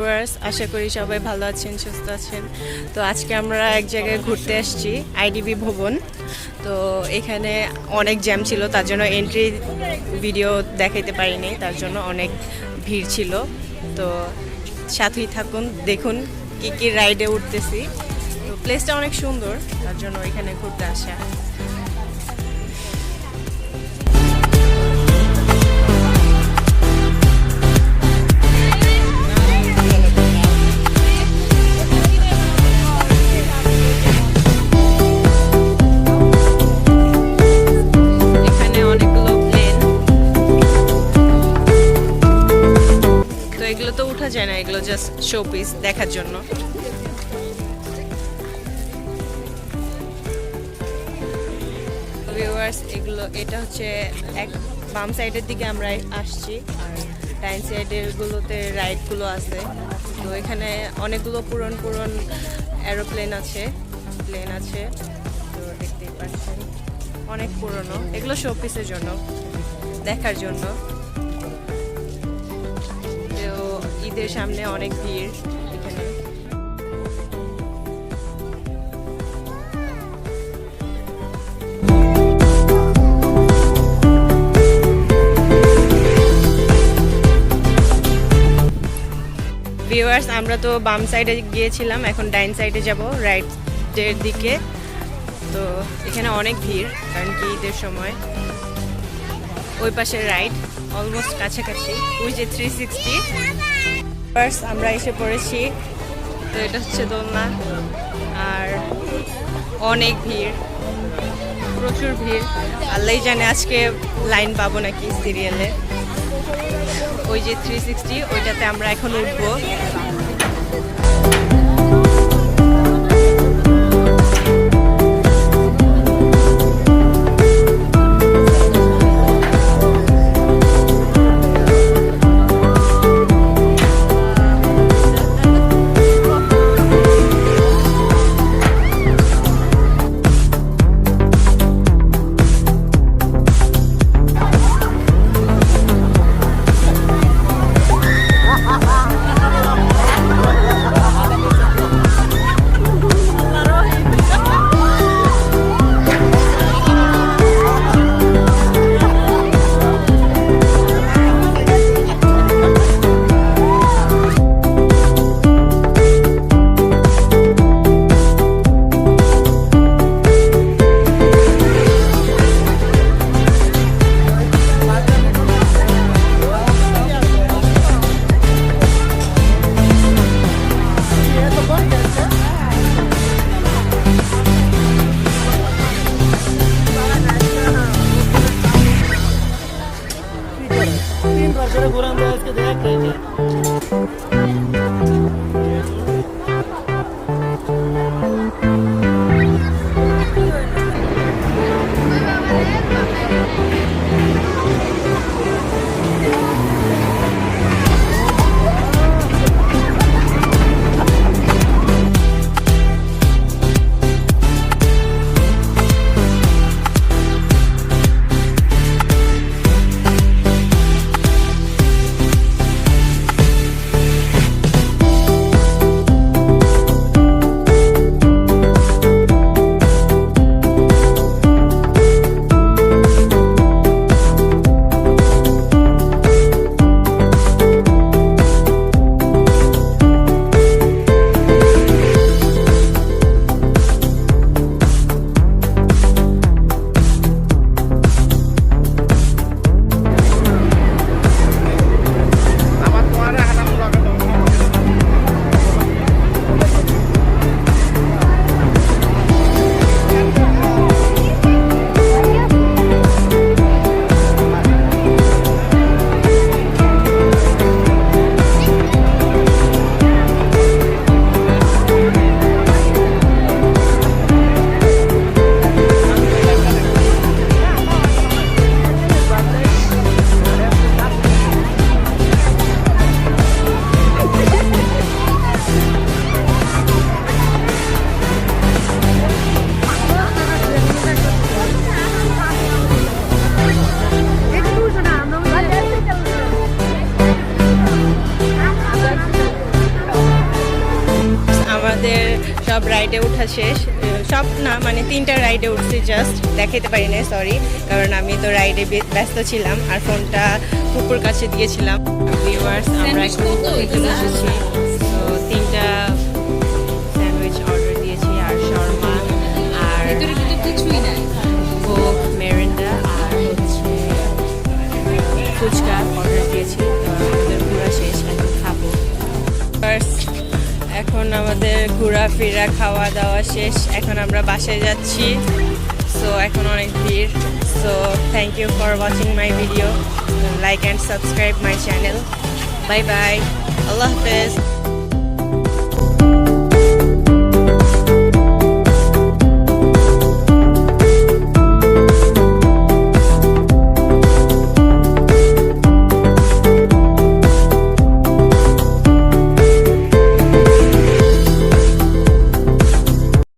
Viewers, আশা করি সবাই ভালো আছেন, সুস্থ আছেন। তো আজকে আমরা এক জায়গায় ঘুরতে আসছি, আইডিবি ভবন। তো এখানে অনেক জ্যাম ছিল, তার জন্য এন্ট্রি ভিডিও দেখাইতে পারিনি, তার জন্য অনেক ভিড় ছিল। তো সাথেই থাকুন, দেখুন কি কি রাইডে উঠতেছি। তো প্লেসটা অনেক সুন্দর, তার জন্য এখানে ঘুরতে আসা। এগুলো তো উঠা যায় না, এগুলো জাস্ট শো পিস দেখার জন্য। ভিউয়ার্স, এটা হচ্ছে এক বাম সাইডের দিকে আমরা আসছি, আর ডাইন সাইডের গুলোতে রাইডগুলো আছে। তো এখানে অনেকগুলো পুরন এরোপ্লেন আছে, প্লেন আছে। তো দেখতেই পাচ্ছেন অনেক পুরনো, এগুলো শো পিসের জন্য, দেখার জন্য। ঈদের সামনে অনেক ভিড় এখানে। ভিউয়ার্স, আমরা তো বাম সাইডে গিয়েছিলাম, এখন ডাইন সাইডে যাব রাইটের দিকে। তো এখানে অনেক ভিড়, কারণ কি ঈদের সময়। ওই পাশে রাইড অলমোস্ট কাছাকাছি, ওই যে 360। আমরা এসে পড়েছি। তো এটা হচ্ছে দোলনা, আর অনেক ভিড়, প্রচুর ভিড়। আল্লাহ জানে আজকে লাইন পাবো নাকি সিরিয়ালে। ওই যে 360, ওইটাতে আমরা এখন উঠবো। সব রাইডে ওঠা শেষ, সব না মানে 3টা রাইডে উঠছি, জাস্ট দেখাতে পারি না, সরি, কারণ আমি তো রাইডে ব্যস্ত ছিলাম আর ফোনটা কুকুর কাছে দিয়েছিলাম। ভিউয়ার্স, আমরা এখন খেতে বসেছি। তো 3টা স্যান্ডউইচ অর্ডার দিয়েছি আর শর্মা আর কোক, মেরিন্ডা আর হচ্ছে ফুচকা অর্ডার দিয়েছি। তো আমাদের ঘোরা শেষ, এখন খাবো। এখন আমাদের ঘোরাফেরা খাওয়া দাওয়া শেষ, এখন আমরা বাসায় যাচ্ছি। সো এখন অনেক ভিড়। So thank you for watching my video, like and subscribe my channel. Bye bye, আল্লাহ হাফেজ।